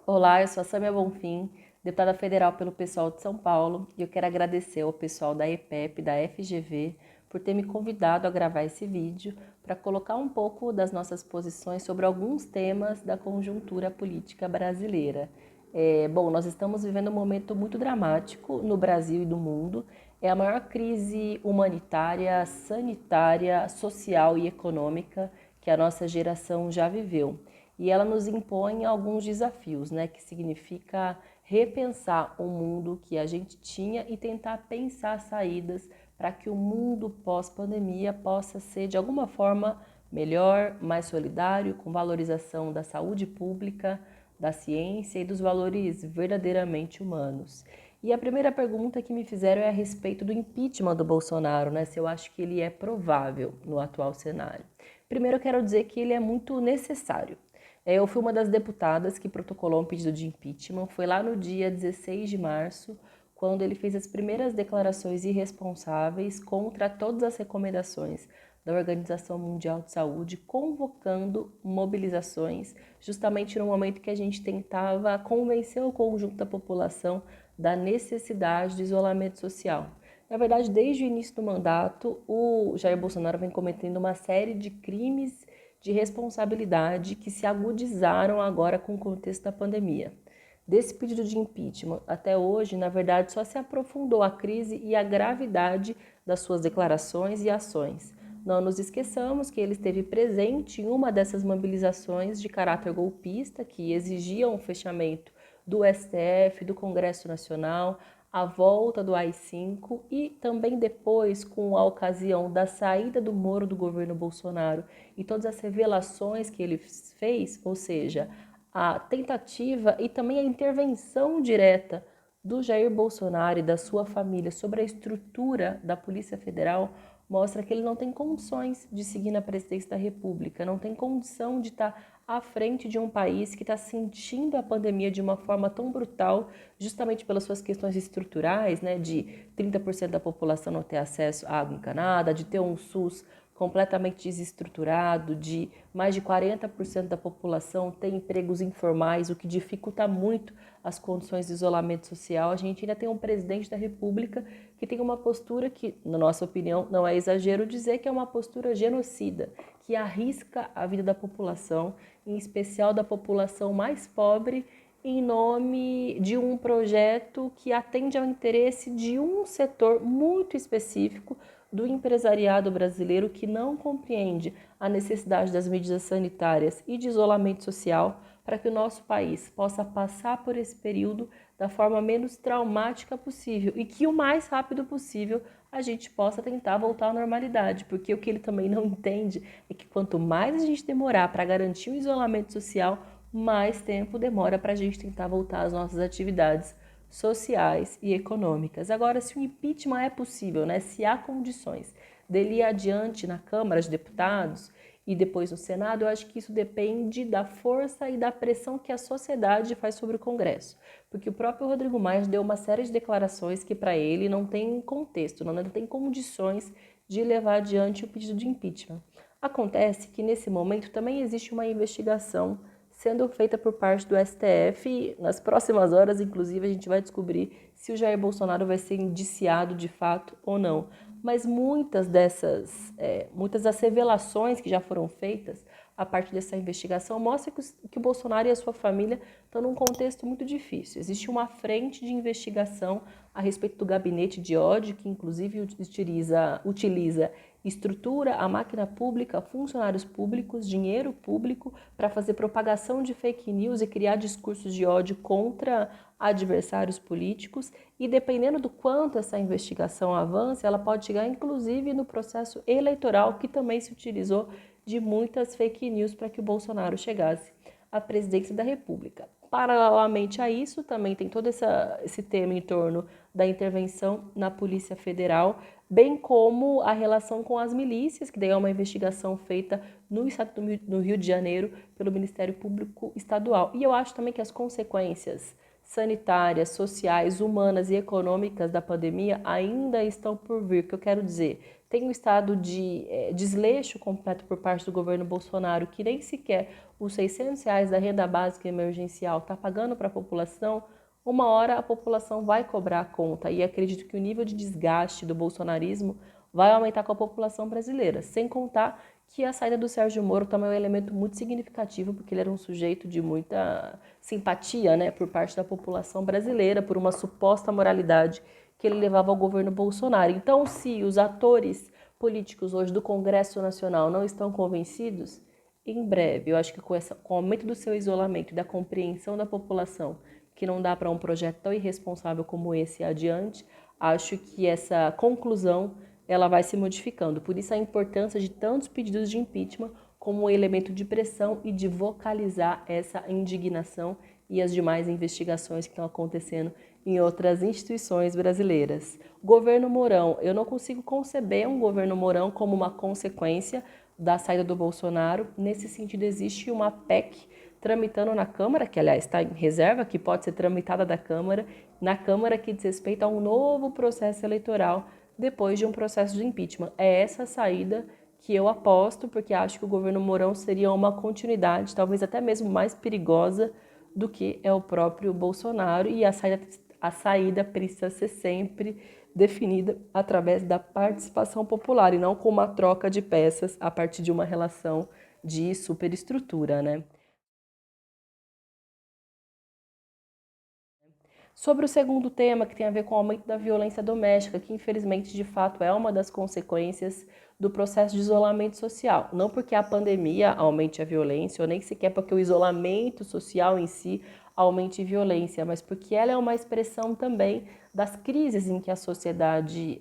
Olá, eu sou a Sâmia Bonfim, deputada federal pelo pessoal de São Paulo, e eu quero agradecer ao pessoal da EPEP, da FGV, por ter me convidado a gravar esse vídeo para colocar um pouco das nossas posições sobre alguns temas da conjuntura política brasileira. Bom, nós estamos vivendo um momento muito dramático no Brasil e no mundo. É a maior crise humanitária, sanitária, social e econômica que a nossa geração já viveu. E ela nos impõe alguns desafios, né? Que significa repensar o mundo que a gente tinha e tentar pensar saídas para que o mundo pós-pandemia possa ser, de alguma forma, melhor, mais solidário, com valorização da saúde pública, da ciência e dos valores verdadeiramente humanos. E a primeira pergunta que me fizeram é a respeito do impeachment do Bolsonaro, né? Se eu acho que ele é provável no atual cenário. Primeiro, eu quero dizer que ele é muito necessário. Eu fui uma das deputadas que protocolou um pedido de impeachment. Foi lá no dia 16 de março, quando ele fez as primeiras declarações irresponsáveis contra todas as recomendações da Organização Mundial de Saúde, convocando mobilizações, justamente no momento que a gente tentava convencer o conjunto da população da necessidade de isolamento social. Na verdade, desde o início do mandato, o Jair Bolsonaro vem cometendo uma série de crimes de responsabilidade que se agudizaram agora com o contexto da pandemia. Desse pedido de impeachment até hoje, na verdade, só se aprofundou a crise e a gravidade das suas declarações e ações. Não nos esqueçamos que ele esteve presente em uma dessas mobilizações de caráter golpista que exigiam o fechamento do STF, do Congresso Nacional, a volta do AI-5 e também depois, com a ocasião da saída do Moro do governo Bolsonaro e todas as revelações que ele fez, ou seja, a tentativa e também a intervenção direta do Jair Bolsonaro e da sua família sobre a estrutura da Polícia Federal, mostra que ele não tem condições de seguir na presidência da República, não tem condição de estar à frente de um país que está sentindo a pandemia de uma forma tão brutal, justamente pelas suas questões estruturais, né, de 30% da população não ter acesso à água encanada, de ter um SUS completamente desestruturado, de mais de 40% da população ter empregos informais, o que dificulta muito as condições de isolamento social. A gente ainda tem um presidente da República que tem uma postura que, na nossa opinião, não é exagero dizer que é uma postura genocida, que arrisca a vida da população, em especial da população mais pobre, em nome de um projeto que atende ao interesse de um setor muito específico do empresariado brasileiro que não compreende a necessidade das medidas sanitárias e de isolamento social para que o nosso país possa passar por esse período da forma menos traumática possível e que o mais rápido possível a gente possa tentar voltar à normalidade, porque o que ele também não entende é que quanto mais a gente demorar para garantir o isolamento social, mais tempo demora para a gente tentar voltar às nossas atividades sociais e econômicas. Agora, se o impeachment é possível, né, se há condições dele ir adiante na Câmara de Deputados e depois no Senado, eu acho que isso depende da força e da pressão que a sociedade faz sobre o Congresso. Porque o próprio Rodrigo Maia deu uma série de declarações que para ele não tem contexto, não tem condições de levar adiante o pedido de impeachment. Acontece que nesse momento também existe uma investigação sendo feita por parte do STF e nas próximas horas, inclusive, a gente vai descobrir se o Jair Bolsonaro vai ser indiciado de fato ou não. Mas muitas das revelações que já foram feitas a partir dessa investigação mostram que o Bolsonaro e a sua família estão num contexto muito difícil. Existe uma frente de investigação a respeito do gabinete de ódio, que inclusive utiliza estrutura a máquina pública, funcionários públicos, dinheiro público para fazer propagação de fake news e criar discursos de ódio contra adversários políticos e dependendo do quanto essa investigação avance, ela pode chegar inclusive no processo eleitoral que também se utilizou de muitas fake news para que o Bolsonaro chegasse à presidência da República. Paralelamente a isso, também tem todo esse tema em torno da intervenção na Polícia Federal, bem como a relação com as milícias, que daí é uma investigação feita no estado do Rio de Janeiro pelo Ministério Público Estadual. E eu acho também que as consequências sanitárias, sociais, humanas e econômicas da pandemia ainda estão por vir. O que eu quero dizer? tem um estado de desleixo completo por parte do governo Bolsonaro, que nem sequer os R$ 600 da renda básica emergencial está pagando para a população, uma hora a população vai cobrar a conta. E acredito que o nível de desgaste do bolsonarismo vai aumentar com a população brasileira, sem contar que a saída do Sérgio Moro também é um elemento muito significativo, porque ele era um sujeito de muita simpatia, né, por parte da população brasileira, por uma suposta moralidade que ele levava ao governo Bolsonaro. Então, se os atores políticos hoje do Congresso Nacional não estão convencidos, em breve, eu acho que com o aumento do seu isolamento e da compreensão da população, que não dá para um projeto tão irresponsável como esse adiante, acho que essa conclusão ela vai se modificando. Por isso a importância de tantos pedidos de impeachment como um elemento de pressão e de vocalizar essa indignação e as demais investigações que estão acontecendo em outras instituições brasileiras. Governo Mourão, eu não consigo conceber um governo Mourão como uma consequência da saída do Bolsonaro. Nesse sentido, existe uma PEC tramitando na Câmara, que aliás está em reserva, que pode ser tramitada na Câmara, que diz respeito a um novo processo eleitoral depois de um processo de impeachment. É essa a saída que eu aposto, porque acho que o governo Mourão seria uma continuidade, talvez até mesmo mais perigosa do que é o próprio Bolsonaro, e a saída precisa ser sempre definida através da participação popular e não com uma troca de peças a partir de uma relação de superestrutura, né? Sobre o segundo tema, que tem a ver com o aumento da violência doméstica, que infelizmente de fato é uma das consequências do processo de isolamento social. Não porque a pandemia aumente a violência, ou nem sequer porque o isolamento social em si aumente a violência, mas porque ela é uma expressão também das crises em que a sociedade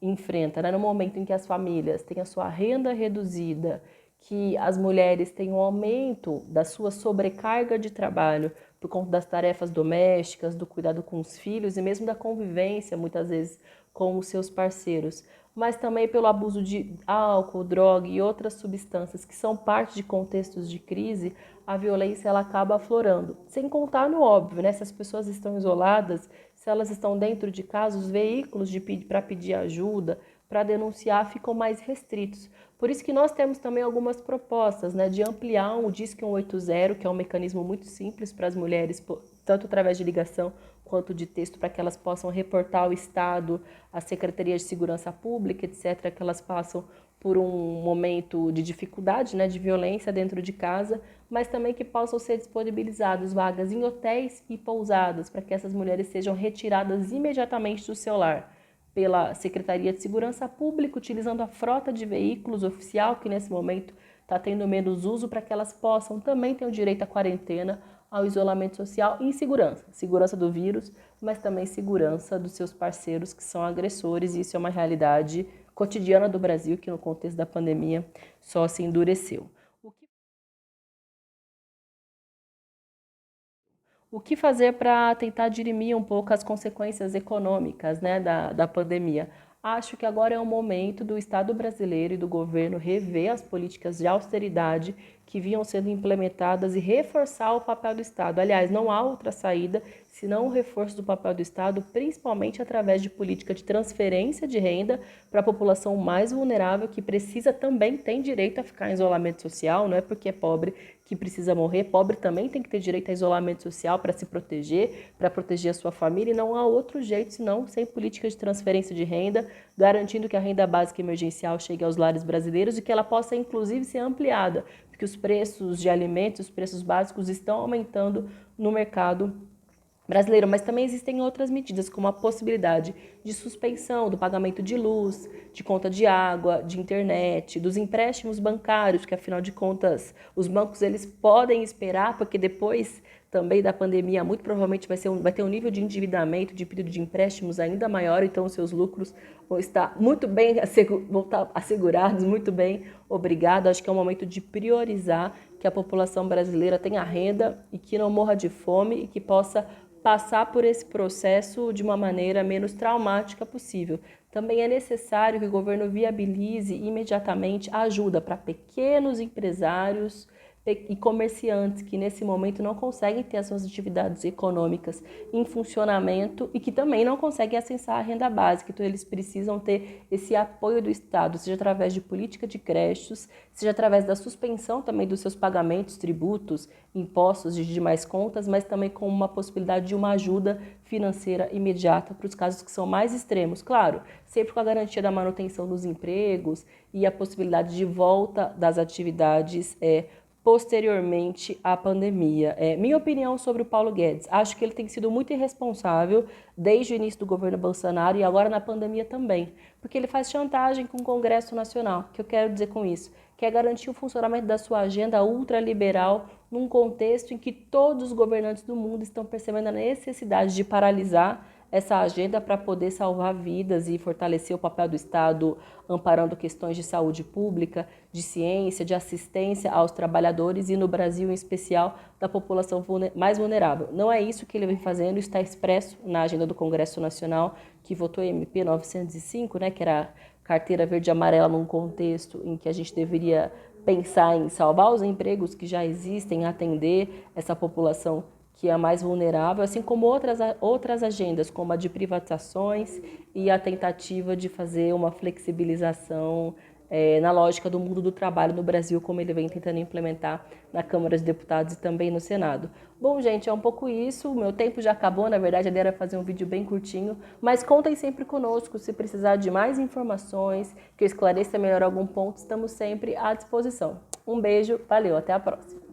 enfrenta, né? No momento em que as famílias têm a sua renda reduzida, que as mulheres têm um aumento da sua sobrecarga de trabalho por conta das tarefas domésticas, do cuidado com os filhos e mesmo da convivência, muitas vezes, com os seus parceiros, mas também pelo abuso de álcool, droga e outras substâncias que são parte de contextos de crise, a violência ela acaba aflorando. Sem contar no óbvio, né? Se as pessoas estão isoladas, se elas estão dentro de casa, os veículos para pedir ajuda, para denunciar, ficam mais restritos. Por isso que nós temos também algumas propostas, né, de ampliar o Disque 180, que é um mecanismo muito simples para as mulheres, tanto através de ligação quanto de texto, para que elas possam reportar ao Estado, à Secretaria de Segurança Pública, etc., que elas passam por um momento de dificuldade, né, de violência dentro de casa, mas também que possam ser disponibilizadas vagas em hotéis e pousadas, para que essas mulheres sejam retiradas imediatamente do seu lar pela Secretaria de Segurança Pública, utilizando a frota de veículos oficial, que nesse momento está tendo menos uso, para que elas possam também ter o direito à quarentena, ao isolamento social e em segurança. Segurança do vírus, mas também segurança dos seus parceiros que são agressores, e isso é uma realidade cotidiana do Brasil, que no contexto da pandemia só se endureceu. O que fazer para tentar dirimir um pouco as consequências econômicas, né, da pandemia? Acho que agora é o momento do Estado brasileiro e do governo rever as políticas de austeridade que vinham sendo implementadas e reforçar o papel do Estado. Aliás, não há outra saída senão o reforço do papel do Estado, principalmente através de política de transferência de renda para a população mais vulnerável, que precisa também, tem direito a ficar em isolamento social, não é porque é pobre que precisa morrer. Pobre também tem que ter direito a isolamento social para se proteger, para proteger a sua família, e não há outro jeito senão sem política de transferência de renda, garantindo que a renda básica emergencial chegue aos lares brasileiros e que ela possa inclusive ser ampliada, porque os preços de alimentos, os preços básicos estão aumentando no mercado brasileiro, mas também existem outras medidas, como a possibilidade de suspensão do pagamento de luz, de conta de água, de internet, dos empréstimos bancários, que afinal de contas os bancos eles podem esperar, porque depois também da pandemia muito provavelmente vai ter um nível de endividamento, de pedido de empréstimos ainda maior, então os seus lucros vão estar muito bem vão estar assegurados, muito bem, obrigado. Acho que é um momento de priorizar que a população brasileira tenha renda e que não morra de fome e que possa passar por esse processo de uma maneira menos traumática possível. Também é necessário que o governo viabilize imediatamente a ajuda para pequenos empresários e comerciantes que nesse momento não conseguem ter as suas atividades econômicas em funcionamento e que também não conseguem acessar a renda básica. Então eles precisam ter esse apoio do Estado, seja através de política de créditos, seja através da suspensão também dos seus pagamentos, tributos, impostos de demais contas, mas também com uma possibilidade de uma ajuda financeira imediata para os casos que são mais extremos. Claro, sempre com a garantia da manutenção dos empregos e a possibilidade de volta das atividades posteriormente à pandemia. Minha opinião sobre o Paulo Guedes, acho que ele tem sido muito irresponsável desde o início do governo Bolsonaro e agora na pandemia também, porque ele faz chantagem com o Congresso Nacional. O que eu quero dizer com isso? Quer garantir o funcionamento da sua agenda ultraliberal num contexto em que todos os governantes do mundo estão percebendo a necessidade de paralisar essa agenda para poder salvar vidas e fortalecer o papel do Estado, amparando questões de saúde pública, de ciência, de assistência aos trabalhadores e, no Brasil em especial, da população mais vulnerável. Não é isso que ele vem fazendo, está expresso na agenda do Congresso Nacional, que votou em MP 905, né, que era a carteira verde e amarela num contexto em que a gente deveria pensar em salvar os empregos que já existem, atender essa população que é a mais vulnerável, assim como outras agendas, como a de privatizações e a tentativa de fazer uma flexibilização na lógica do mundo do trabalho no Brasil, como ele vem tentando implementar na Câmara dos Deputados e também no Senado. Bom, gente, é um pouco isso. O meu tempo já acabou, na verdade, a ideia era fazer um vídeo bem curtinho, mas contem sempre conosco se precisar de mais informações, que eu esclareça melhor algum ponto, estamos sempre à disposição. Um beijo, valeu, até a próxima.